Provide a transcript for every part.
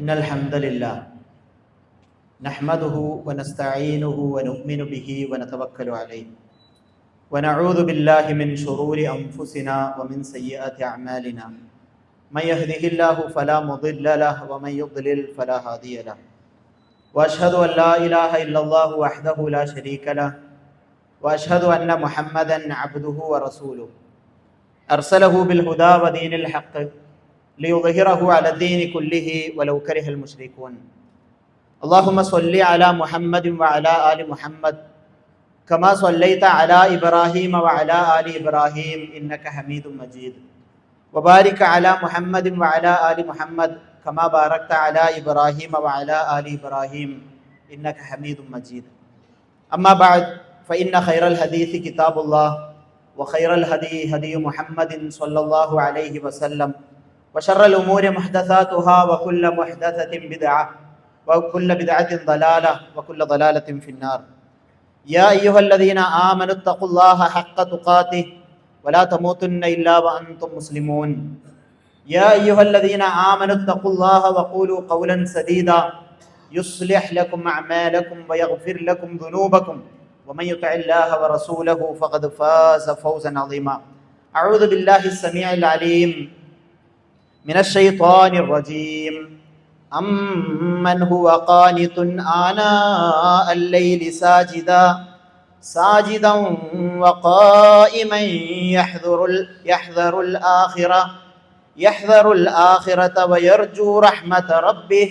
إن الحمد لله نحمده ونستعينه ونؤمن به ونتوكل عليه ونعوذ بالله من شرور أنفسنا ومن سيئات أعمالنا من يهده الله فلا مضل له ومن يضلل فلا هادي له وأشهد أن لا إله إلا الله وحده لا شريك له وأشهد أن محمدا عبده ورسوله أرسله بالهدى ودين الحق ليظهره على الدين كله ولو كره المشركون اللهم صل على محمد وعلى آل محمد كما صليت على إبراهيم وعلى آل إبراهيم إنك حميد مجيد وبارك على محمد وعلى آل محمد كما باركت على إبراهيم وعلى آل إبراهيم إنك حميد مجيد أما بعد فإن خير الحديث كتاب الله وخير الهدي هدي محمد صلى الله عليه وسلم وشر الأمور محدثاتها وكل محدثة بدعة وكل بدعة ضلالة وكل ضلالة في النار يا أيها الذين آمنوا اتقوا الله حق تقاته ولا تموتن إلا وأنتم مسلمون يا أيها الذين آمنوا اتقوا الله وقولوا قولا سديدا يصلح لكم أعمالكم ويغفر لكم ذنوبكم ومن يطع الله ورسوله فقد فاز فوزا عظيما أعوذ بالله السميع العليم من الشيطان الرجيم أمن هو قانت آناء الليل ساجدا وقائما يحذر الآخرة ويرجو رحمة ربه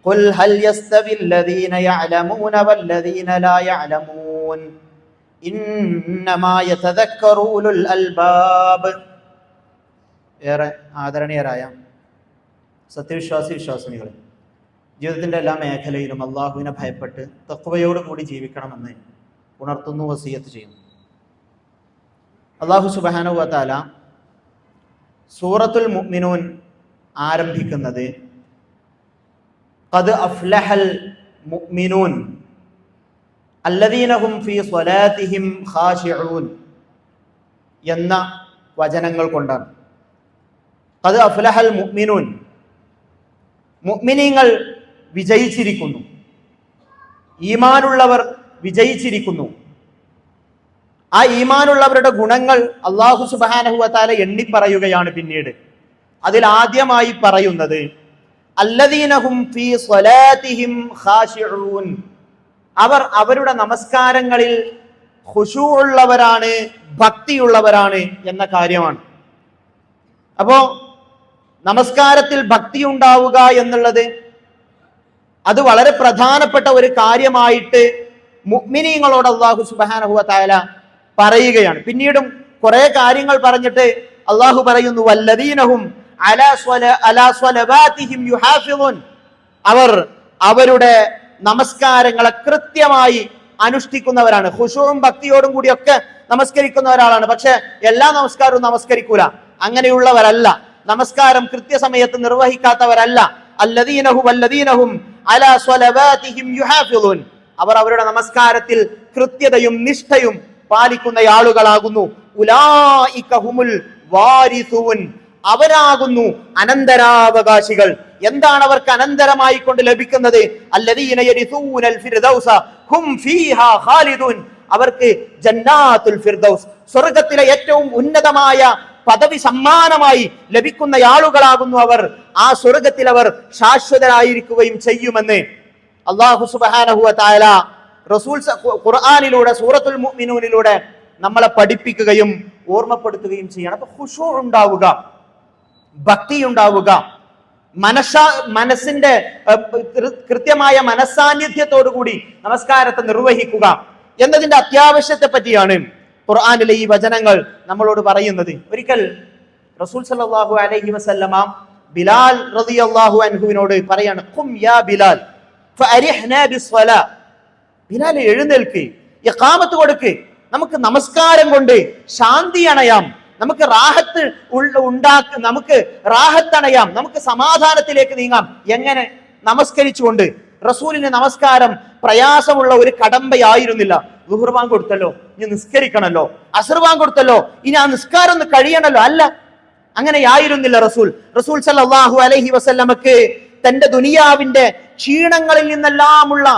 قل هل يستوي الذين يعلمون والذين لا يعلمون إنما يتذكر أولو الألباب. ഏറെ ആദരണീയരായ സത്യവിശ്വാസി വിശ്വാസിനികളെ, ജീവിതത്തിൻ്റെ എല്ലാ മേഖലയിലും അള്ളാഹുവിനെ ഭയപ്പെട്ട് തഖ്വയോടുകൂടി ജീവിക്കണമെന്ന് ഉണർത്തുന്നു, വസിയത്ത് ചെയ്യുന്നു. അള്ളാഹു സുബ്ഹാനഹു വ തആല സൂറത്തുൽ മുഅ്മിനൂൻ ആരംഭിക്കുന്നത് ഖദ് അഫ്ലഹൽ മുഅ്മിനൂൻ അല്ലദീന ഹും ഫീ സ്വലാത്തിഹിം ഖാശിഊൻ എന്ന വചനങ്ങൾ കൊണ്ടാണ്. ഖദ് അഫ്ലഹൽ മുഅ്മിനൂൻ, മുഅ്മിനീങ്ങൾ വിജയിച്ചിരിക്കുന്നു, ഈമാനുള്ളവർ വിജയിച്ചിരിക്കുന്നു. ആ ഈമാനുള്ളവരുടെ ഗുണങ്ങൾ അല്ലാഹു സുബ്ഹാനഹു വ തആല എണ്ണിപ്പറയുകയാണ്. പിന്നീട് അതിൽ ആദ്യമായി പറയുന്നത് അല്ലദീനഹും ഫീ സ്വലാത്തിഹിം ഖാശിഊൻ, അവർ അവരുടെ നമസ്കാരങ്ങളിൽ ഖുശൂഉള്ളവരാണ്, ഭക്തിയുള്ളവരാണ് എന്ന കാര്യമാണ്. അപ്പോ നമസ്കാരത്തിൽ ഭക്തി ഉണ്ടാവുക എന്നുള്ളത് അത് വളരെ പ്രധാനപ്പെട്ട ഒരു കാര്യമായിട്ട് മുഅ്മിനീങ്ങളോട് അല്ലാഹു സുബ്ഹാനഹു വ തആല പറയുകയാണ്. പിന്നീടും കുറെ കാര്യങ്ങൾ പറഞ്ഞിട്ട് അല്ലാഹു പറയുന്നു വല്ലദീനഹും അലാ സ്വലവാതിഹിം യുഹാഫിളൂൻ, അവർ അവരുടെ നമസ്കാരങ്ങളെ കൃത്യമായി അനുഷ്ഠിക്കുന്നവരാണ്. ഖുശൂഉം ഭക്തിയോടും കൂടിയൊക്കെ നമസ്കരിക്കുന്ന ഒരാളാണ്. പക്ഷെ എല്ലാ നമസ്കാരവും നമസ്കരിക്കൂല, അങ്ങനെയുള്ളവരല്ല. നമസ്കാരം കൃത്യസമയത്ത് നിർവഹിക്കാത്തവരല്ല. വല്ലദീനഹും അലാ സ്വലവാതിഹിം യുഹാഫിളൂൻ, അവർ അവരുടെ നമസ്കാരത്തിൽ കൃത്യതയും നിഷ്ഠയും പാലിക്കുന്ന ആളുകളാകുന്നു. ഉലൈക ഹുമുൽ വാരിസൂൻ, അവരാകുന്നു അനന്തരാവകാശികൾ. എന്താണ് അവർക്ക് അനന്തരമായി കൊണ്ട് ലഭിക്കുന്നത്? അല്ലദീന യരിസൂനൽ ഫിർദൗസ ഹും ഫീഹാ ഖാലിദൂൻ, അവർക്ക് ജന്നാത്തുൽ ഫിർദൗസ്, സ്വർഗ്ഗത്തിലെ ഏറ്റവും ഉന്നതമായ പദവി സമ്മാനമായി ലഭിക്കുന്ന ആളുകളാകുന്നു അവർ. ആ സ്വർഗ്ഗത്തിൽ അവർ ശാശ്വതരായിരിക്കുകയും ചെയ്യുമെന്ന് അല്ലാഹു സുബ്ഹാനഹു വ തആല റസൂൽ ഖുർആനിലൂടെ സൂറത്തുൽ മുഅ്മിനൂനിലൂടെ നമ്മളെ പഠിപ്പിക്കുകയും ഓർമ്മപ്പെടുത്തുകയും ചെയ്യണം. അപ്പൊ ഖുശൂ ഉണ്ടാവുക, ഭക്തി ഉണ്ടാവുക, മനസ്സിന്റെ കൃത്യമായ മനസ്സാന്നിധ്യത്തോടു കൂടി നമസ്കാരത്തെ നിർവഹിക്കുക എന്നതിന്റെ അത്യാവശ്യത്തെ പറ്റിയാണ് ഖുർആനിലെ ഈ വചനങ്ങൾ നമ്മളോട് പറയുന്നത്. ഒരിക്കൽ റസൂൽ സല്ലല്ലാഹു അലൈഹി വസല്ലമ ബിലാൽ റളിയല്ലാഹു അൻഹുവിനോട് പറയാണ്, ഖും യാ ബിലാൽ ഫഅരിഹ്നാ ബിസ്സലാ, ബിലാൽ എഴുന്നേൽക്ക്, ഇഖാമത്ത് കൊടുക്ക്, നമുക്ക് നമസ്കാരം കൊണ്ട് ശാന്തി അണയാം, നമുക്ക് റാഹത്ത് നമുക്ക് റാഹത്തണയാം, നമുക്ക് സമാധാനത്തിലേക്ക് നീങ്ങാം. എങ്ങനെ? നമസ്കരിച്ചുകൊണ്ട്. റസൂലിന് നമസ്കാരം പ്രയാസമുള്ള ഒരു കടമ്പയായിരുന്നില്ല. ളുഹർ ബാങ്ക് കൊടുത്തല്ലോ, ഇനി നിസ്കരിക്കണല്ലോ. അസ്ർ ബാങ്ക് കൊടുത്തല്ലോ, ഇനി ആ നിസ്കാരം ഒന്ന് കഴിയണല്ലോ. അല്ല, അങ്ങനെയായിരുന്നില്ല റസൂൽ സല്ലല്ലാഹു അലൈഹി വസല്ലമക്ക് തന്റെ ദുനിയാവിന്റെ ക്ഷീണങ്ങളിൽ നിന്നെല്ലാമുള്ള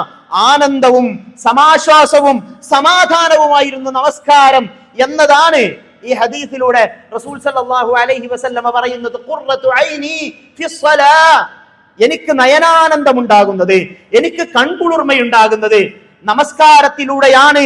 ആനന്ദവും സമാശ്വാസവും സമാധാനവുമായിരുന്നു നമസ്കാരം എന്നതാണ് ഈ ഹദീസിലൂടെ റസൂൽ സല്ലല്ലാഹു അലൈഹി വസല്ലമ പറയുന്നത്. ഖുർറത്തു ഐനി ഫിസ്സലാ, എനിക്ക് നയനാനന്ദം ഉണ്ടാകുന്നത്, എനിക്ക് കൺകുളിർമയുണ്ടാകുന്നത് നമസ്കാരത്തിലൂടെയാണ്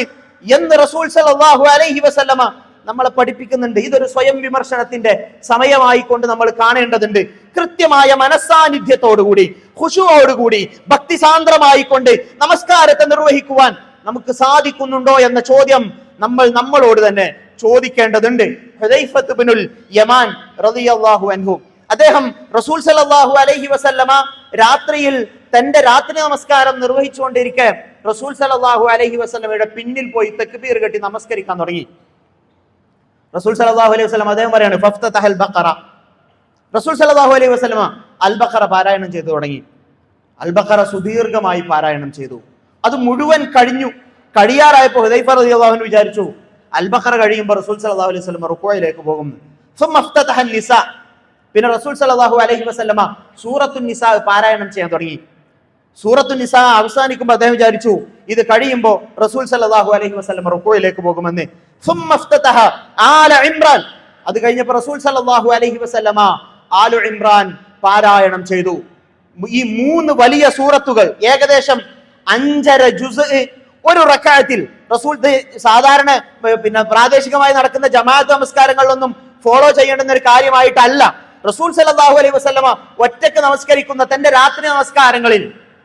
എന്ന് റസൂൽ സല്ലല്ലാഹു അലൈഹി വസല്ലമ നമ്മളെ പഠിപ്പിക്കുന്നുണ്ട്. ഇതൊരു സ്വയം വിമർശനത്തിന്റെ സമയമായി കൊണ്ട് നമ്മൾ കാണേണ്ടതുണ്ട്. കൃത്യമായ മനസ്സാന്നിധ്യത്തോടുകൂടി ഖുശൂഅോടുകൂടി ഭക്തിസാന്ദ്രമായി കൊണ്ട് നമസ്കാരത്തെ നിർവഹിക്കുവാൻ നമുക്ക് സാധിക്കുന്നുണ്ടോ എന്ന ചോദ്യം നമ്മൾ നമ്മളോട് തന്നെ ചോദിക്കേണ്ടതുണ്ട്. ഹുദൈഫത്ത് ഇബ്നുൽ യമാൻ റളിയല്ലാഹു അൻഹു, അദ്ദേഹം റസൂൽ സല്ലല്ലാഹു അലൈഹി വസല്ലമ രാത്രിയിൽ തന്റെ രാത്രി നമസ്കാരം നിർവഹിച്ചുകൊണ്ടിരിക്കെ റസൂൽ സല്ലല്ലാഹു അലൈഹി വസല്ലമയുടെ പിന്നിൽ പോയി തക്ബീർ കെട്ടി നമസ്കരിക്കാൻ തുടങ്ങി. റസൂൽ സല്ലല്ലാഹു അലൈഹി വസല്ലം അദ്ദേഹം പറയാണ് ഫഫ്തഹൽ ബഖറ, റസൂൽ സല്ലല്ലാഹു അലൈഹി വസല്ലമ അൽ ബഖറ പാരായണം ചെയ്തു തുടങ്ങി. അൽ ബഖറ സുദീർഘമായി പാരായണം ചെയ്തു. അത് മുഴുവൻ കഴിയാറായപ്പോൾ ഹുദൈഫ റളിയല്ലാഹു അൻഹു വിചാരിച്ചു അൽ ബഖറ കഴിയുമ്പോൾ റസൂൽ സല്ലല്ലാഹു അലൈഹി വസല്ലം റുകൂഇലേക്ക് പോകും. സുമ്മ ഫഫ്തഹൻ നിസാ, പിന്നെ റസൂൽ സല്ലല്ലാഹു അലൈഹി വസല്ലമ സൂറത്തുൻ നിസാ പാരായണം ചെയ്യാൻ തുടങ്ങി. സൂറത്തുൻ നിസാ അവസാനിക്കുമ്പോൾ അദ്ദേഹം വിചാരിച്ചു ഇത് കഴിയുമ്പോൾ റസൂൽ സല്ലല്ലാഹു അലൈഹി വസല്ലം റുകൂഇലേക്ക് പോകുമെന്ന്. സുമ്മ ഫഫ്തഹ ആല ഇംറാൻ, അത് കഴിഞ്ഞപ്പോൾ റസൂൽ സല്ലല്ലാഹു അലൈഹി വസല്ലമ ആലു ഇംറാൻ പാരായണം ചെയ്തു. ഈ 3 വലിയ സൂറത്തുകൾ ഏകദേശം 5.5 ജുസ് ഒരു റക്അത്തിൽ. റസൂൽ സാധാരണ പ്രാദേശികമായി നടക്കുന്ന ജമാഅത്ത് നമസ്കാരങ്ങളിലൊന്നും ഫോളോ ചെയ്യേണ്ടുന്ന ഒരു കാര്യമായിട്ടല്ല റസൂൽ സല്ലല്ലാഹു അലൈഹി വസല്ലമ ഒറ്റക്ക് നമസ്കരിക്കുന്ന തന്റെ രാത്രി നമസ്കാരങ്ങളിൽ,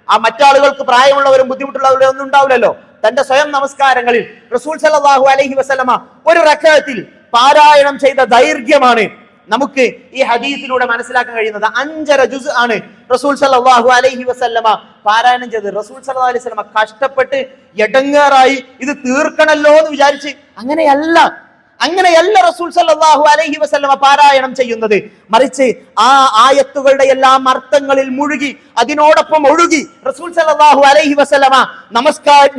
ആ മറ്റാളുകൾക്ക് പ്രായമുള്ളവരും ബുദ്ധിമുട്ടുള്ളവരും ഒന്നും ഉണ്ടാവില്ലല്ലോ, തന്റെ സ്വയം നമസ്കാരങ്ങളിൽ റസൂൽ സല്ലല്ലാഹു അലൈഹി വസല്ലമ ഒരു റക്അത്തിൽ പാരായണം ചെയ്ത ദൈർഘ്യമാണ് നമുക്ക് ഈ ഹദീസിലൂടെ മനസ്സിലാക്കാൻ കഴിയുന്നത്. 5.5 ജുസ് ആണ് റസൂൽ സല്ലല്ലാഹു അലൈഹി വസല്ലമ പാരായണം ചെയ്തത്. റസൂൽ സല്ലല്ലാഹു അലൈഹി വസല്ലമ കഷ്ടപ്പെട്ട് എടങ്ങേറായി ഇത് തീർക്കണല്ലോ എന്ന് വിചാരിച്ച് അങ്ങനെയല്ല റസൂൽ സല്ലല്ലാഹു അലൈഹി വസല്ലമ പാരായണം ചെയ്യുന്നത്. മറിച്ച് ആ ആയത്തുകളുടെ എല്ലാം അർത്ഥങ്ങളിൽ മുഴുകി അതിനോടൊപ്പം ഒഴുകി റസൂൽ സല്ലല്ലാഹു അലൈഹി വസല്ലമ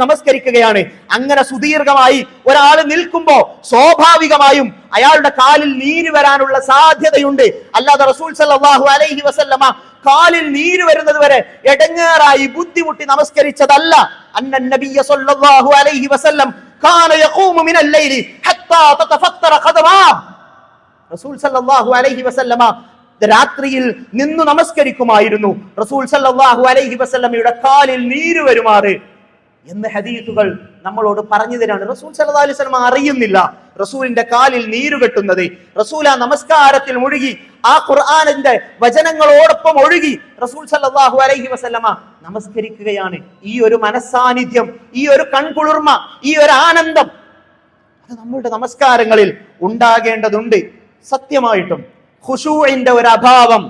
നമസ്കരിക്കുകയാണ്. അങ്ങനെ സുദീർഘമായി ഒരാൾ നിൽക്കുമ്പോ സ്വാഭാവികമായും അയാളുടെ കാലിൽ നീര് വരാനുള്ള സാധ്യതയുണ്ട്. അല്ലാതെ റസൂൽ സല്ലല്ലാഹു അലൈഹി വസല്ലമ കാലിൽ നീര് വരുന്നത് വരെ എടങ്ങേറായി ബുദ്ധിമുട്ടി നമസ്കരിച്ചതല്ല. അന്നൻ നബിയ സല്ലല്ലാഹു അലൈഹി വസല്ലം കാന യഖൂമു മിനൽ ലൈലി ഹത്താ തതഫത്തറ ഖദമാഹ്, റസൂൽ സല്ലല്ലാഹു അലൈഹി വസല്ലമ രാത്രിയിൽ നിന്നു നമസ്കരിക്കുമായിരുന്നു. റസൂൽ സല്ലല്ലാഹു അലൈഹി വസല്ലമയുടെ കാലിൽ നീര് വരുമാറ് എന്ന് ഹദീസുകൾ നമ്മളോട് പറഞ്ഞു തരാണ്. റസൂൽ സല്ലല്ലാഹു അലൈഹി വസല്ലമ അറിയുന്നില്ല റസൂലിന്റെ കാലിൽ നീര് കെട്ടുന്നത്. റസൂൽ ആ നമസ്കാരത്തിൽ മുഴുകി ആ ഖുർആനിന്റെ വചനങ്ങളോടൊപ്പം ഒഴുകി റസൂൽ സല്ലല്ലാഹു അലൈഹി വസല്ലമ നമസ്കരിക്കുകയാണ്. ഈ ഒരു മനസ്സാന്നിധ്യം, ഈ ഒരു കൺകുളിർമ, ഈ ഒരു ആനന്ദം അത് നമ്മളുടെ നമസ്കാരങ്ങളിൽ ഉണ്ടാകേണ്ടതുണ്ട്. സത്യമായിട്ടും ഖുശൂഇന്റെ ഒരു അഭാവം,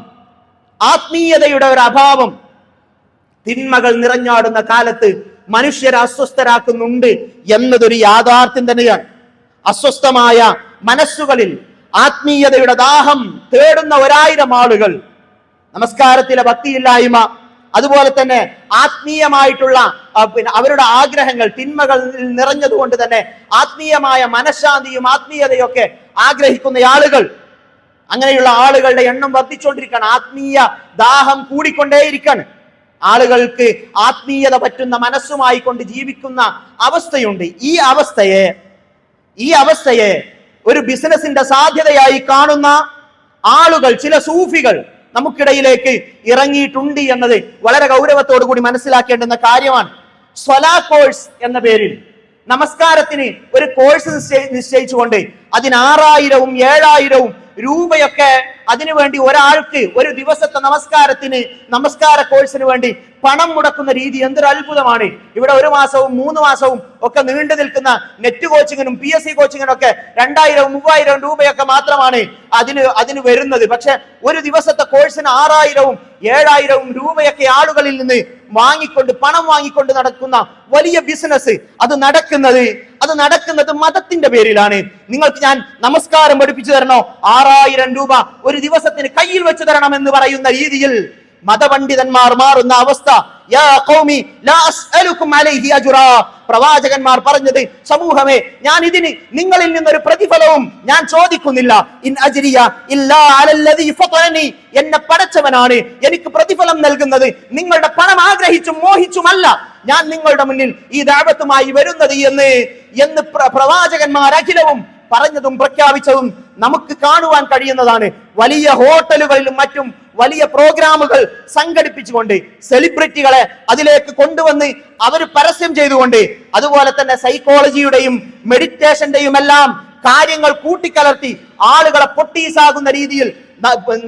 ആത്മീയതയുടെ ഒരു അഭാവം തിന്മകൾ നിറഞ്ഞാടുന്ന കാലത്ത് മനുഷ്യരെ അസ്വസ്ഥരാക്കുന്നുണ്ട് എന്നതൊരു യാഥാർത്ഥ്യം തന്നെയാണ്. അസ്വസ്ഥമായ മനസ്സുകളിൽ ആത്മീയതയുടെ ദാഹം തേടുന്ന 1000 ആളുകൾ, നമസ്കാരത്തിലെ ഭക്തിയില്ലായ്മ, അതുപോലെ തന്നെ ആത്മീയമായിട്ടുള്ള അവരുടെ ആഗ്രഹങ്ങൾ തിന്മകൾ നിറഞ്ഞതുകൊണ്ട് തന്നെ ആത്മീയമായ മനഃശാന്തിയും ആത്മീയതയും ഒക്കെ ആഗ്രഹിക്കുന്ന ആളുകൾ, അങ്ങനെയുള്ള ആളുകളുടെ എണ്ണം വർദ്ധിച്ചുകൊണ്ടിരിക്കുകയാണ്. ആത്മീയ ദാഹം കൂടിക്കൊണ്ടേയിരിക്കുകയാണ്. ആളുകൾക്ക് ആത്മീയത പറ്റുന്ന മനസ്സുമായി കൊണ്ട് ജീവിക്കുന്ന അവസ്ഥയുണ്ട്. ഈ അവസ്ഥയെ ഒരു ബിസിനസിന്റെ സാധ്യതയായി കാണുന്ന ആളുകൾ, ചില സൂഫികൾ നമുക്കിടയിലേക്ക് ഇറങ്ങിയിട്ടുണ്ട് എന്നത് വളരെ ഗൗരവത്തോടു കൂടി മനസ്സിലാക്കേണ്ടുന്ന കാര്യമാണ്. സ്വലാ കോഴ്സ് എന്ന പേരിൽ നമസ്കാരത്തിന് ഒരു കോഴ്സ് നിശ്ചയിച്ചുകൊണ്ട് അതിന് 6000-ഉം 7000-ഉം രൂപയൊക്കെ അതിനുവേണ്ടി ഒരാൾക്ക് ഒരു ദിവസത്തെ നമസ്കാര കോഴ്സിന് വേണ്ടി പണം മുടക്കുന്ന രീതി എന്തൊരു അത്ഭുതമാണ്. ഇവിടെ 1 മാസവും 3 മാസവും ഒക്കെ നീണ്ടു നിൽക്കുന്ന നെറ്റ് കോച്ചിങ്ങിനും PSC കോച്ചിങ്ങിനും ഒക്കെ 2000-ഉം 3000-ഉം രൂപയൊക്കെ മാത്രമാണ് അതിന് വരുന്നത്. പക്ഷെ ഒരു ദിവസത്തെ കോഴ്സിന് 6000-ഉം 7000-ഉം രൂപയൊക്കെ ആളുകളിൽ നിന്ന് പണം വാങ്ങിക്കൊണ്ട് നടക്കുന്ന വലിയ ബിസിനസ് അത് നടക്കുന്നത് മതത്തിന്റെ പേരിലാണ്. നിങ്ങൾക്ക് ഞാൻ നമസ്കാരം പഠിപ്പിച്ചു തരണോ, 6000 രൂപ ഒരു ദിവസത്തിന് കയ്യിൽ വെച്ച് തരണം എന്ന് പറയുന്ന രീതിയിൽ മതപണ്ഡിതന്മാർ മാറുന്ന അവസ്ഥ. യാ ഖൗമി ലാ അസ്അലുകും അലൈഹി അജ്റാ, പ്രവാചകന്മാർ പറഞ്ഞത്, സമൂഹമേ, ഞാൻ ഇതിന് നിങ്ങളിൽ നിന്നൊരു പ്രതിഫലവും ഞാൻ ചോദിക്കുന്നില്ല. ഇൻ അജ്രിയ ഇല്ലാ അലല്ലദീ ഫതറനി, എന്നെ പടച്ചവനാണ് എനിക്ക് പ്രതിഫലം നൽകുന്നത്. നിങ്ങളുടെ പണം ആഗ്രഹിച്ചും മോഹിച്ചുമല്ല ഞാൻ നിങ്ങളുടെ മുന്നിൽ ഈ ദഅവത്തുമായി വരുന്നത് എന്ന് പ്രവാചകന്മാർ അഖിലവും പറഞ്ഞതും പ്രഖ്യാപിച്ചതും നമുക്ക് കാണുവാൻ കഴിയുന്നതാണ്. വലിയ ഹോട്ടലുകളിലും മറ്റും വലിയ പ്രോഗ്രാമുകൾ സംഘടിപ്പിച്ചുകൊണ്ട് സെലിബ്രിറ്റികളെ അതിലേക്ക് കൊണ്ടുവന്ന് അവർ പരസ്യം ചെയ്തുകൊണ്ട്, അതുപോലെ തന്നെ സൈക്കോളജിയുടെയും മെഡിറ്റേഷന്റെയും എല്ലാം കാര്യങ്ങൾ കൂട്ടിക്കലർത്തി ആളുകളെ പൊട്ടീസാകുന്ന രീതിയിൽ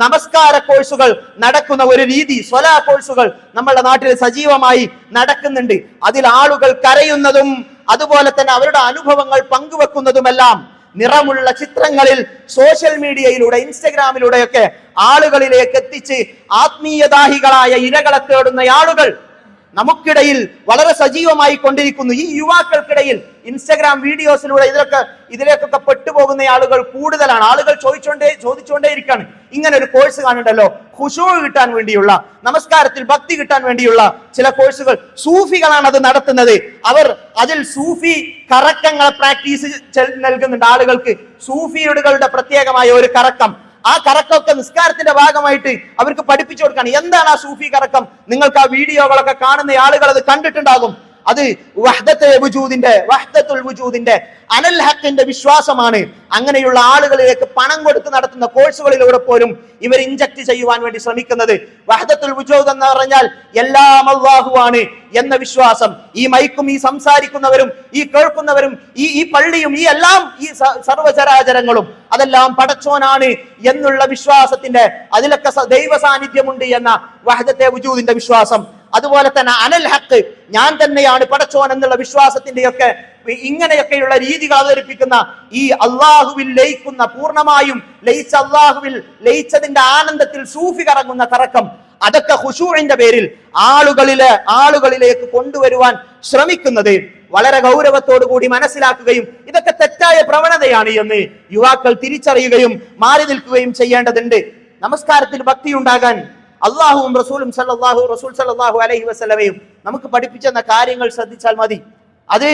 നമസ്കാര കോഴ്സുകൾ നടക്കുന്ന ഒരു രീതി, സ്വലാ കോഴ്സുകൾ നമ്മുടെ നാട്ടിൽ സജീവമായി നടക്കുന്നുണ്ട്. അതിൽ ആളുകൾ കരയുന്നതും അതുപോലെ തന്നെ അവരുടെ അനുഭവങ്ങൾ പങ്കുവെക്കുന്നതുമെല്ലാം നിറമുള്ള ചിത്രങ്ങളിൽ സോഷ്യൽ മീഡിയയിലൂടെ, ഇൻസ്റ്റഗ്രാമിലൂടെയൊക്കെ ആളുകളിലേക്ക് എത്തിച്ച് ആത്മീയദാഹികളായ ഇരകളെ തേടുന്ന ആളുകൾ നമുക്കിടയിൽ വളരെ സജീവമായി കൊണ്ടിരിക്കുന്നു. ഈ യുവാക്കൾക്കിടയിൽ ഇൻസ്റ്റഗ്രാം വീഡിയോസിലൂടെ ഇതിലേക്കൊക്കെ പെട്ടുപോകുന്ന ആളുകൾ കൂടുതലാണ്. ആളുകൾ ചോദിച്ചുകൊണ്ടേയിരിക്കാണ്, ഇങ്ങനെ ഒരു കോഴ്സ് കാണുന്നുണ്ടല്ലോ, ഖുശൂ കിട്ടാൻ വേണ്ടിയുള്ള, നമസ്കാരത്തിൽ ഭക്തി കിട്ടാൻ വേണ്ടിയുള്ള ചില കോഴ്സുകൾ. സൂഫികളാണ് അത് നടത്തുന്നത്. അവർ അതിൽ സൂഫി കറക്കങ്ങളെ പ്രാക്ടീസ് നൽകുന്നുണ്ട് ആളുകൾക്ക്. സൂഫികളുടെ പ്രത്യേകമായ ഒരു കറക്കം, ആ കറക്കമൊക്കെ നിസ്കാരത്തിന്റെ ഭാഗമായിട്ട് അവർക്ക് പഠിപ്പിച്ചു കൊടുക്കാണ്. എന്താണ് ആ സൂഫി കറക്കം? നിങ്ങൾക്ക് ആ വീഡിയോകളൊക്കെ കാണുന്ന ആളുകൾ അത് കണ്ടിട്ടുണ്ടാകും. അത് വഹ്ദത്തുൽ വജൂദിന്റെ അനൽ ഹക്കിന്റെ വിശ്വാസമാണ്. അങ്ങനെയുള്ള ആളുകളിലേക്ക് പണം കൊടുത്ത് നടത്തുന്ന കോഴ്സുകളിലൂടെ പോലും ഇവർ ഇൻജക്ട് ചെയ്യുവാൻ വേണ്ടി ശ്രമിക്കുന്നത്. വഹ്ദത്തുൽ വജൂദ് എന്ന് പറഞ്ഞാൽ എല്ലാം അല്ലാഹുവാണ് എന്ന വിശ്വാസം. ഈ മൈക്കും ഈ സംസാരിക്കുന്നവരും ഈ കേൾക്കുന്നവരും ഈ പള്ളിയും ഈ എല്ലാം ഈ സർവചരാചരങ്ങളും അതെല്ലാം പടച്ചോനാണ് എന്നുള്ള വിശ്വാസത്തിന്റെ, അതിലൊക്കെ ദൈവ സാന്നിധ്യമുണ്ട് എന്ന വഹ്ദത്തെ വജൂദിന്റെ വിശ്വാസം. അതുപോലെ തന്നെ അനൽ ഹക്ക്, ഞാൻ തന്നെയാണ് പടച്ചോൻ എന്നുള്ള വിശ്വാസത്തിന്റെയൊക്കെ ഇങ്ങനെയൊക്കെയുള്ള രീതികൾ അവതരിപ്പിക്കുന്ന ഈ അള്ളാഹുവിൽ ലയിക്കുന്ന, പൂർണ്ണമായും ലയിച്ച അള്ളാഹുവിൽ ലയിച്ചതിന്റെ ആനന്ദത്തിൽ സൂഫി കറങ്ങുന്ന കറക്കം, അതൊക്കെ ഖുശൂഇന്റെ പേരിൽ ആളുകളിലേക്ക് കൊണ്ടുവരുവാൻ ശ്രമിക്കുന്നത് വളരെ ഗൗരവത്തോടു കൂടി മനസ്സിലാക്കുകയും ഇതൊക്കെ തെറ്റായ പ്രവണതയാണ് എന്ന് യുവാക്കൾ തിരിച്ചറിയുകയും മാറി നിൽക്കുകയും ചെയ്യേണ്ടതുണ്ട്. നമസ്കാരത്തിൽ ഭക്തി ഉണ്ടാകാൻ അള്ളാഹുവും റസൂൽ സല്ലല്ലാഹു അലൈഹി വസല്ലമയും നമുക്ക് പഠിപ്പിച്ചെന്ന കാര്യങ്ങൾ ശ്രദ്ധിച്ചാൽ മതി. അത്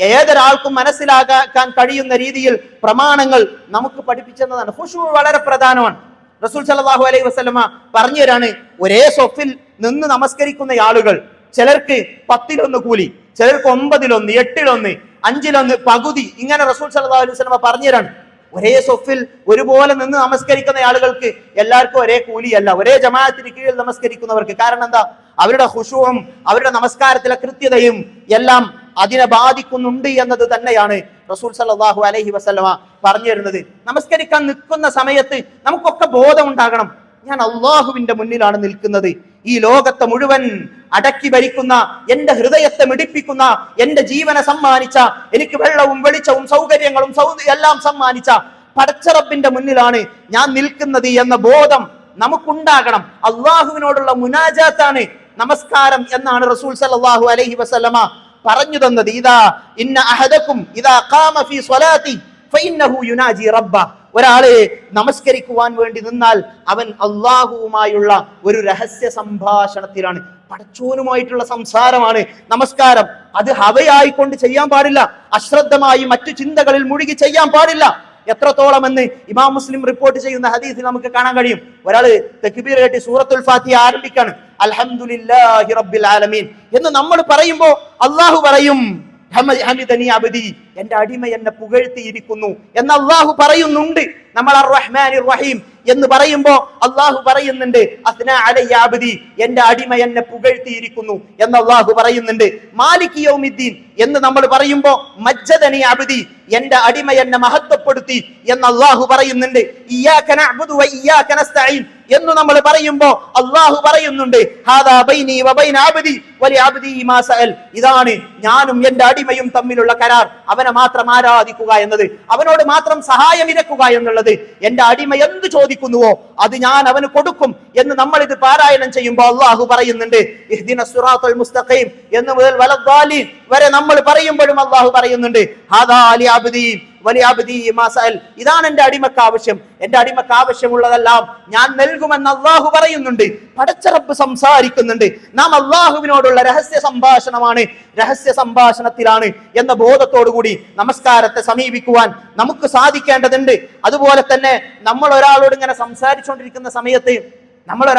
ഏതൊരാൾക്കും മനസ്സിലാക്കാൻ കഴിയുന്ന രീതിയിൽ പ്രമാണങ്ങൾ നമുക്ക് പഠിപ്പിച്ചെന്നതാണ്. ഖുശൂ വളരെ പ്രധാനമാണ്. റസൂൽ സല്ലല്ലാഹു അലൈഹി വസല്ലമ പറഞ്ഞു തരാണ്, ഒരേ സ്വഫിൽ നിന്ന് നമസ്കരിക്കുന്ന ആളുകൾ ചിലർക്ക് 10 കൂലി, ചിലർക്ക് 9, 8, 5 പകുതി, ഇങ്ങനെ റസൂൽ സല്ലല്ലാഹു അലൈഹി വസല്ലമ പറഞ്ഞു തരാണ്. ഒരേ സ്വഫിൽ ഒരുപോലെ നിന്ന് നമസ്കരിക്കുന്ന ആളുകൾക്ക് എല്ലാവർക്കും ഒരേ കൂലിയല്ല, ഒരേ ജമാഅത്തിന് കീഴിൽ നമസ്കരിക്കുന്നവർക്ക്. കാരണം എന്താ? അവരുടെ ഖുശൂഉം അവരുടെ നമസ്കാരത്തിലെ കൃത്യതയും എല്ലാം അതിനെ ബാധിക്കുന്നുണ്ട് എന്നത് തന്നെയാണ് റസൂൽ സല്ലല്ലാഹു അലൈഹി വസല്ലമ പറഞ്ഞു തരുന്നത്. നമസ്കരിക്കാൻ നിൽക്കുന്ന സമയത്ത് നമുക്കൊക്കെ ബോധം ഉണ്ടാകണം, ഞാൻ അള്ളാഹുവിന്റെ മുന്നിലാണ് നിൽക്കുന്നത്. ഈ ലോകത്തെ മുഴുവൻ അടക്കി ഭരിക്കുന്ന, എന്റെ ഹൃദയത്തെ മിടിപ്പിക്കുന്ന, എന്റെ ജീവനെ സമ്മാനിച്ച, എനിക്ക് വെള്ളവും വെളിച്ചവും സൗകര്യങ്ങളും എല്ലാം സമ്മാനിച്ച പടച്ചറബിന്റെ മുന്നിലാണ് ഞാൻ നിൽക്കുന്നത് എന്ന ബോധം നമുക്കുണ്ടാകണം. അള്ളാഹുവിനോടുള്ള മുനാജാത്താണ് നമസ്കാരം എന്നാണ് റസൂൽ സല്ലല്ലാഹു അലൈഹി വസല്ലമ പറഞ്ഞു തന്നത്. ഇന്ന അഹദകും ഇദാ ഖാമ ഫീ സ്വലാത്തി ഫഇന്നഹു യുനാജി റബ്ബ. ഒരാളെ നമസ്കരിക്കുവാൻ വേണ്ടി നിന്നാൽ അവൻ അള്ളാഹുവുമായുള്ള ഒരു രഹസ്യ സംഭാഷണത്തിലാണ്, പടച്ചോനുമായിട്ടുള്ള സംസാരമാണ് നമസ്കാരം. അത് ഹവയായിക്കൊണ്ട് ചെയ്യാൻ പാടില്ല, അശ്രദ്ധമായി മറ്റു ചിന്തകളിൽ മുഴുകി ചെയ്യാൻ പാടില്ല. എത്രത്തോളം എന്ന് ഇമാം മുസ്ലിം റിപ്പോർട്ട് ചെയ്യുന്ന ഹദീസിൽ നമുക്ക് കാണാൻ കഴിയും. ഒരാള് തക്ബീർ കേട്ട് സൂറത്തുൽ ഫാത്തിഹ ആരംഭിക്കാണ്, അൽഹംദുലില്ലാഹി റബ്ബിൽ ആലമീൻ എന്ന് നമ്മൾ പറയുമ്പോൾ അള്ളാഹു പറയും, ഹമിദനി അബ്ദി, എന്റെ അടിമ എന്നെ പുകഴ്ത്തിയിരിക്കുന്നു എന്ന് അള്ളാഹു പറയുന്നുണ്ട്. നമ്മൾ അർ-റഹ്മാനിർ റഹീം എന്ന് പറയുമ്പോ അള്ളാഹു പറയുന്നുണ്ട്, അസ്നാ അലയ്യ അബ്ദി, എന്റെ അടിമ എന്നെ പുകഴ്ത്തിയിരിക്കുന്നു എന്ന് അള്ളാഹു പറയുന്നുണ്ട്. മാലികി യൗമിദ്ദീൻ എന്ന് നമ്മൾ പറയുമ്പോ മജ്ജദനി അബ്ദി, എന്റെ അടിമ എന്നെ മഹത്വപ്പെടുത്തി എന്ന് അള്ളാഹു പറയുന്നുണ്ട്. ഇയ്യാക നഅ്ബുദു വ ഇയ്യാക നസ്തഈൻ എന്ന് നമ്മൾ പറയുമ്പോ അള്ളാഹു പറയുന്നുണ്ട്, ഹാദാ ബൈനി വ ബൈന അബ്ദി വലി അബ്ദി മാ സഅൽ, ഇതാണ് ഞാനും എന്റെ അടിമയും തമ്മിലുള്ള കരാർ, അവനെ മാത്രം ആരാധിക്കുക എന്നത്, അവനോട് മാത്രം സഹായം ഇരക്കുക എന്നുള്ളത്. എന്റെ അടിമ എന്ത് ചോദിക്കുന്നുവോ അത് ഞാൻ അവന് കൊടുക്കും എന്ന് നമ്മൾ ഇത് പാരായണം ചെയ്യുമ്പോൾ അള്ളാഹു പറയുന്നുണ്ട്, ഇഹ്ദിനസ് സിറാത്തൽ മുസ്തഖീം എന്ന് മുതൽ വലദ്ദാലീൻ വരെ നമ്മൾ പറയുമ്പോഴും അള്ളാഹു പറയുന്നുണ്ട്, ഹാദാ ലി അബ്ദി, വലിഅബ്ദി മാ സഅൽ. ഇതാണ് എന്റെ അടിമക്ക് ആവശ്യം. എന്റെ അടിമക്ക് ആവശ്യമുള്ളതെല്ലാം ഞാൻ നൽകുമെന്ന് അള്ളാഹു പറയുന്നുണ്ട്. പടച്ച റബ്ബ് സംസാരിക്കുന്നുണ്ട്. നാം അള്ളാഹുവിനോടുള്ള രഹസ്യ സംഭാഷണമാണ്, രഹസ്യ സംഭാഷണത്തിലാണ് എന്ന ബോധത്തോടു കൂടി നമസ്കാരത്തെ സമീപിക്കുവാൻ നമുക്ക് സാധിക്കേണ്ടതുണ്ട്. അതുപോലെ തന്നെ നമ്മൾ ഒരാളോട് ഇങ്ങനെ സംസാരിച്ചുകൊണ്ടിരിക്കുന്ന സമയത്ത് നമ്മളോട്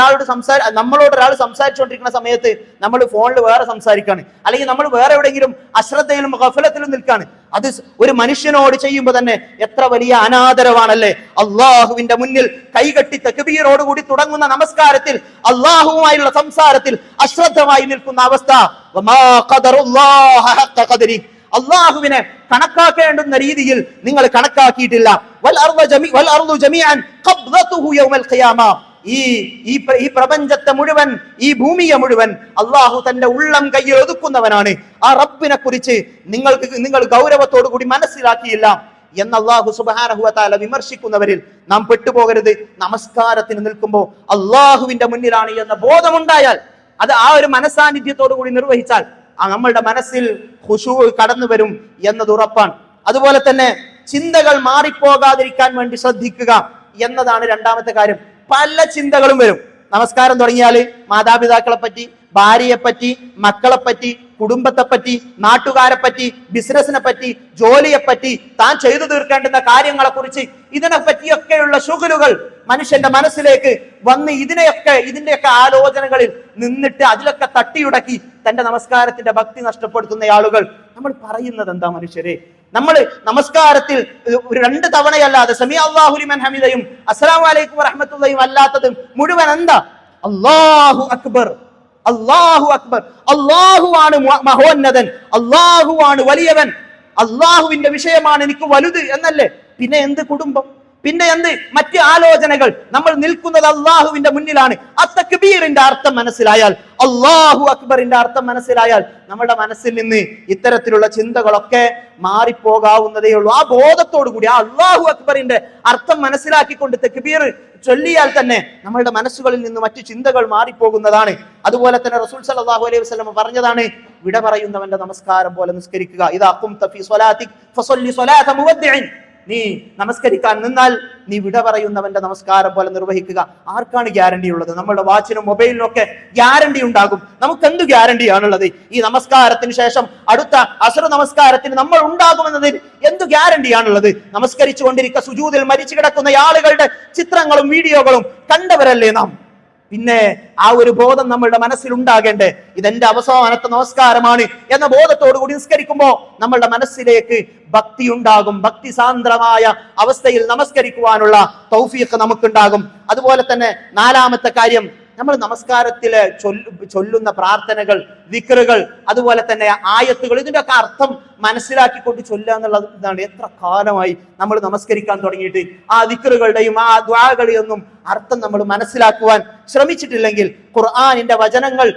ഒരാൾ സംസാരിച്ചുകൊണ്ടിരിക്കുന്ന സമയത്ത് നമ്മൾ ഫോണിൽ വേറെ സംസാരിക്കാണ്, അല്ലെങ്കിൽ നമ്മൾ വേറെ എവിടെയെങ്കിലും അശ്രദ്ധയിലും ഗഫലത്തിലും നിൽക്കാണ്. അത് ഒരു മനുഷ്യനോട് ചെയ്യുമ്പോൾ തന്നെ എത്ര വലിയ അനാദരവാണല്ലേ. അള്ളാഹുവിന്റെ മുന്നിൽ കൈകെട്ടി തക്ബീറോടുകൂടി തുടങ്ങുന്ന നമസ്കാരത്തിൽ അള്ളാഹുവുമായുള്ള സംസാരത്തിൽ അശ്രദ്ധമായി നിൽക്കുന്ന അവസ്ഥ. അള്ളാഹുവിനെ കണക്കാക്കേണ്ടുന്ന രീതിയിൽ നിങ്ങൾ കണക്കാക്കിയിട്ടില്ല. ഈ പ്രപഞ്ചത്തെ മുഴുവൻ, ഈ ഭൂമിയെ മുഴുവൻ അള്ളാഹു തന്റെ ഉള്ളം കയ്യിൽ ഒതുക്കുന്നവനാണ്. ആ റബ്ബിനെ കുറിച്ച് നിങ്ങൾ ഗൗരവത്തോടു കൂടി മനസ്സിലാക്കിയില്ല എന്ന് അള്ളാഹു സുബ്ഹാനഹു വ തആല വിമർശിക്കുന്നവരിൽ നാം പെട്ടുപോകരുത്. നമസ്കാരത്തിന് നിൽക്കുമ്പോൾ അള്ളാഹുവിന്റെ മുന്നിലാണ് എന്ന ബോധമുണ്ടായാൽ, അത് ആ ഒരു മനസാന്നിധ്യത്തോടു കൂടി നിർവഹിച്ചാൽ നമ്മളുടെ മനസ്സിൽ ഖുശൂ കടന്നു വരും എന്നത് ഉറപ്പാണ്. അതുപോലെ തന്നെ ചിന്തകൾ മാറിപ്പോകാതിരിക്കാൻ വേണ്ടി ശ്രദ്ധിക്കുക എന്നതാണ് രണ്ടാമത്തെ കാര്യം. പല ചിന്തകളും വരും. നമസ്കാരം തുടങ്ങിയാല് മാതാപിതാക്കളെ പറ്റി, ഭാര്യയെ പറ്റി, മക്കളെ പറ്റി, കുടുംബത്തെ പറ്റി, നാട്ടുകാരെ പറ്റി, ബിസിനസിനെ പറ്റി, ജോലിയെ പറ്റി, താൻ ചെയ്തു തീർക്കേണ്ടുന്ന കാര്യങ്ങളെ കുറിച്ച്, ഇതിനെ പറ്റിയൊക്കെയുള്ള ശുഗലുകൾ മനുഷ്യന്റെ മനസ്സിലേക്ക് വന്ന് ഇതിന്റെയൊക്കെ ആലോചനകളിൽ നിന്നിട്ട് അതിലൊക്കെ തട്ടിയുടക്കി തന്റെ നമസ്കാരത്തിന്റെ ഭക്തി നഷ്ടപ്പെടുത്തുന്ന ആളുകൾ. നമ്മൾ പറയുന്നത് എന്താ മനുഷ്യരെ? നമ്മൾ നമസ്കാരത്തിൽ ഒരു 2 തവണയല്ലാതെ സമീ അല്ലാഹു ലിമൻ ഹമിദയും അസ്സലാമു അലൈക്കും വറഹ്മത്തുള്ളാഹിയും അല്ലാത്തതും മുഴുവൻ എന്താ? അല്ലാഹു അക്ബർ, അല്ലാഹു അക്ബർ. അല്ലാഹുവാണ് മഹോന്നതൻ, അല്ലാഹുവാണ് വലിയവൻ, അല്ലാഹുവിന്റെ വിഷയമാണ് എനിക്ക് വലുത് എന്നല്ലേ. പിന്നെ എന്ത് കുടുംബം, പിന്നെ എന്ത് മറ്റ് ആലോചനകൾ? നമ്മൾ നിൽക്കുന്നത് അള്ളാഹുവിന്റെ മുന്നിലാണ്. അത്തക്ബീറിന്റെ അർത്ഥം മനസ്സിലായാൽ, അല്ലാഹു അക്ബറിന്റെ അർത്ഥം മനസ്സിലായാൽ നമ്മുടെ മനസ്സിൽ നിന്ന് ഇത്തരത്തിലുള്ള ചിന്തകളൊക്കെ മാറിപ്പോകാവുന്നതേ ഉള്ളൂ. ആ ബോധത്തോടു കൂടി, ആ അല്ലാഹു അക്ബറിന്റെ അർത്ഥം മനസ്സിലാക്കിക്കൊണ്ട് തക്ബീർ ചൊല്ലിയാൽ തന്നെ നമ്മളുടെ മനസ്സുകളിൽ നിന്ന് മറ്റു ചിന്തകൾ മാറിപ്പോകുന്നതാണ്. അതുപോലെ തന്നെ റസൂൽ സല്ലല്ലാഹു അലൈഹി വസല്ലം പറഞ്ഞതാണ്, വിട പറയുന്നവന്റെ നമസ്കാരം പോലെ നിസ്കരിക്കുക. ഇദാ ഖുംത ഫീ സ്വലാതിക ഫസല്ലി സ്വലാത മുവദ്ദിഇൻ. നീ നമസ്കരിക്കാൻ നിന്നാൽ നീ വിട പറയുന്നവന്റെ നമസ്കാരം പോലെ നിർവഹിക്കുക. ആർക്കാണ് ഗ്യാരണ്ടി ഉള്ളത്? നമ്മുടെ വാച്ചിനും മൊബൈലിനും ഒക്കെ ഗ്യാരണ്ടി ഉണ്ടാകും. നമുക്ക് എന്ത് ഗ്യാരണ്ടിയാണുള്ളത്? ഈ നമസ്കാരത്തിന് ശേഷം അടുത്ത അസ്ർ നമസ്കാരത്തിന് നമ്മൾ ഉണ്ടാകുമെന്നതിന് എന്ത് ഗ്യാരണ്ടിയാണുള്ളത്? നമസ്കരിച്ചു കൊണ്ടിരിക്കുക സുജൂദിൽ മരിച്ചു കിടക്കുന്ന ആളുകളുടെ ചിത്രങ്ങളും വീഡിയോകളും കണ്ടവരല്ലേ നാം? പിന്നെ ആ ഒരു ബോധം നമ്മളുടെ മനസ്സിൽ ഉണ്ടാകേണ്ടേ. ഇതെന്റെ അവസാനത്തെ നമസ്കാരമാണ് എന്ന ബോധത്തോടു കൂടി നിസ്കരിക്കുമ്പോൾ നമ്മളുടെ മനസ്സിലേക്ക് ഭക്തി ഉണ്ടാകും. ഭക്തി സാന്ദ്രമായ അവസ്ഥയിൽ നമസ്കരിക്കുവാനുള്ള തൗഫീഖ് നമുക്കുണ്ടാകും. അതുപോലെ തന്നെ 4ാമത്തെ കാര്യം, നമ്മൾ നമസ്കാരത്തിലെ ചൊല്ലുന്ന പ്രാർത്ഥനകൾ, ദിക്റുകൾ, അതുപോലെ തന്നെ ആയത്തുകൾ, ഇതിന്റെ ഒക്കെ അർത്ഥം മനസ്സിലാക്കിക്കൊണ്ട് ചൊല്ലുക എന്നുള്ളതാണ്. എത്ര കാലമായി നമ്മൾ നമസ്കരിക്കാൻ തുടങ്ങിയിട്ട് ആ ദിക്റുകളുടെയും ആ ദുആകളുടെയും ഒന്നും അർത്ഥം നമ്മൾ മനസ്സിലാക്കുവാൻ ശ്രമിച്ചിട്ടില്ലെങ്കിൽ, ഖുർആനിന്റെ വചനങ്ങൾ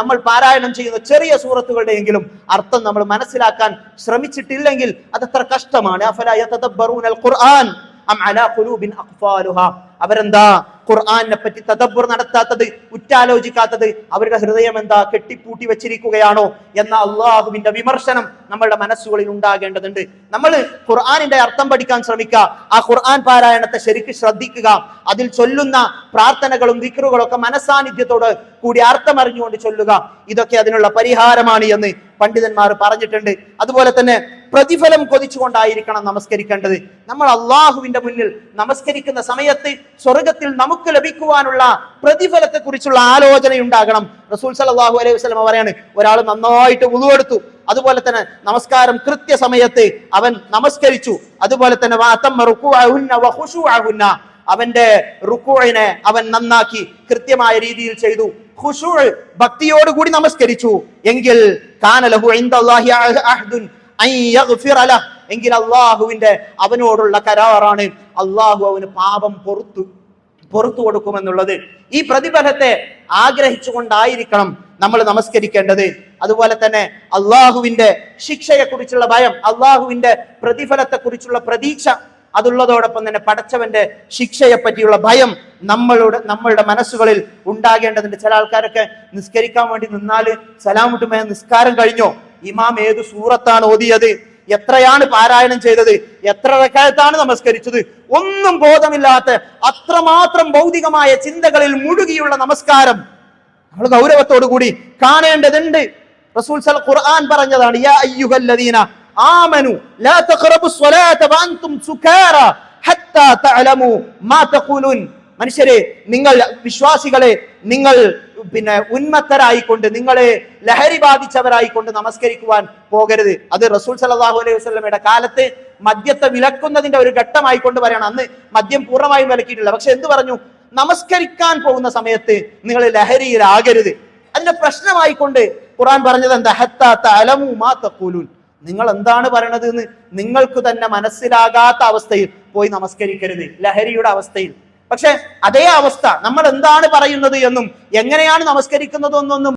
നമ്മൾ പാരായണം ചെയ്യുന്ന ചെറിയ സൂറത്തുകളുടെയെങ്കിലും അർത്ഥം നമ്മൾ മനസ്സിലാക്കാൻ ശ്രമിച്ചിട്ടില്ലെങ്കിൽ അതെത്ര കഷ്ടമാണ്. അഫലാ യതദബ്ബറൂനൽ ഖുർആൻ അം അലാ ഖുലൂബിൻ അഖ്ഫാലുഹാ. അവരെന്താ ഖുർആനെ പറ്റി തദബ്ബുർ നടത്താത്തത്, ഉറ്റാലോചിക്കാത്തത്? അവരുടെ ഹൃദയം എന്താ കെട്ടിപ്പൂട്ടി വെച്ചിരിക്കുകയാണോ എന്ന അള്ളാഹുവിന്റെ വിമർശനം നമ്മളുടെ മനസ്സുകളിൽ ഉണ്ടാകേണ്ടതുണ്ട്. നമ്മൾ ഖുർആനിന്റെ അർത്ഥം പഠിക്കാൻ ശ്രമിക്കുക. ആ ഖുർആൻ പാരായണത്തെ ശരിക്കും ശ്രദ്ധിക്കുക. അതിൽ ചൊല്ലുന്ന പ്രാർത്ഥനകളും ദിക്റുകളും ഒക്കെ മനസാന്നിധ്യത്തോട് കൂടി അർത്ഥമറിഞ്ഞുകൊണ്ട് ചൊല്ലുക. ഇതൊക്കെ അതിനുള്ള പരിഹാരമാണ് എന്ന് പണ്ഡിതന്മാർ പറഞ്ഞിട്ടുണ്ട്. അതുപോലെ തന്നെ പ്രതിഫലം കൊതിച്ചുകൊണ്ടായിരിക്കണം നമസ്കരിക്കേണ്ടത്. നമ്മൾ അള്ളാഹുവിന്റെ മുന്നിൽ നമസ്കരിക്കുന്ന സമയത്ത് സ്വർഗത്തിൽ നമുക്ക് ലഭിക്കുവാനുള്ള പ്രതിഫലത്തെ കുറിച്ചുള്ള ആലോചനയുണ്ടാകണം. റസൂൽ സല്ലല്ലാഹു അലൈഹി വസല്ലം പറയാണ്, ഒരാൾ നന്നായിട്ട് വുളു എടുത്തു, അതുപോലെ തന്നെ നമസ്കാരം കൃത്യസമയത്ത് അവൻ നമസ്കരിച്ചു, അതുപോലെ തന്നെ അവന്റെ റുക്കൂഇനെ അവൻ നന്നാക്കി കൃത്യമായ രീതിയിൽ ചെയ്തു, ഖുശൂ ഭക്തിയോടുകൂടി നമസ്കരിച്ചു, എങ്കിൽ കാന ലഹു ഇൻദല്ലാഹി അഹ്ദുൻ അൻ യഗ്ഫിറ ലഹു, എങ്കിൽ അള്ളാഹുവിന്റെ അവനോടുള്ള കരാറാണ് അള്ളാഹു അവന് പാപം പുറത്തു കൊടുക്കുമെന്നുള്ളത്. ഈ പ്രതിഫലത്തെ ആഗ്രഹിച്ചുകൊണ്ടായിരിക്കണം നമ്മൾ നമസ്കരിക്കേണ്ടത്. അതുപോലെ തന്നെ അള്ളാഹുവിന്റെ ശിക്ഷയെ കുറിച്ചുള്ള ഭയം, അള്ളാഹുവിന്റെ പ്രതിഫലത്തെ കുറിച്ചുള്ള പ്രതീക്ഷ, അതുള്ളതോടൊപ്പം തന്നെ പടച്ചവന്റെ ശിക്ഷയെ പറ്റിയുള്ള ഭയം നമ്മളുടെ മനസ്സുകളിൽ ഉണ്ടാകേണ്ടതുണ്ട്. ചില ആൾക്കാരൊക്കെ നിസ്കരിക്കാൻ വേണ്ടി നിന്നാല് സലാം വിട്ടുമേ നിസ്കാരം കഴിഞ്ഞോ, ഇമാം ഏത് സൂറത്താണ് ഓതിയത്, എത്രയാണ് പാരായണം ചെയ്തത്, എത്ര റക്അത്താണ് നമസ്കരിച്ചത്, ഒന്നും ബോധമില്ലാത്ത അത്രമാത്രം ഭൗതികമായ ചിന്തകളിൽ മുഴുകിയുള്ള നമസ്കാരം നമ്മൾ ഗൗരവത്തോടു കൂടി കാണേണ്ടതുണ്ട്. റസൂൽ ഖുർആൻ പറഞ്ഞതാണ്, യാ അയ്യുഹല്ലദീന ആമനു ലാ തഖറബുസ് സ്വലാത വഅൻതും സുകാര ഹത്താ തഅലമു മാ തഖൂലുൻ. മനുഷ്യരെ, നിങ്ങൾ വിശ്വാസികളെ, നിങ്ങൾ ഉന്മത്തരായിക്കൊണ്ട്, നിങ്ങളെ ലഹരി ബാധിച്ചവരായിക്കൊണ്ട് നമസ്കരിക്കുവാൻ പോകരുത്. അത് റസൂൽ സല്ലല്ലാഹു അലൈഹി വസല്ലമയുടെ കാലത്ത് മദ്യത്തെ വിലക്കുന്നതിന്റെ ഒരു ഘട്ടമായിക്കൊണ്ട് പറയണം. അന്ന് മദ്യം പൂർണ്ണമായും വിലക്കിയിട്ടില്ല. പക്ഷെ എന്ത് പറഞ്ഞു? നമസ്കരിക്കാൻ പോകുന്ന സമയത്ത് നിങ്ങൾ ലഹരിയിലാകരുത്. അതിന്റെ പ്രശ്നമായിക്കൊണ്ട് ഖുർആൻ പറഞ്ഞത് എന്താ? ഹത്താ തഅലമു മാ തഖൂലുൻ. നിങ്ങൾ എന്താണ് പറയണത് എന്ന് നിങ്ങൾക്ക് തന്നെ മനസ്സിലാകാത്ത അവസ്ഥയിൽ പോയി നമസ്കരിക്കരുത്, ലഹരിയുടെ അവസ്ഥയിൽ. പക്ഷെ അതേ അവസ്ഥ നമ്മൾ എന്താണ് പറയുന്നത് എന്നും എങ്ങനെയാണ് നമസ്കരിക്കുന്നത് എന്നൊന്നും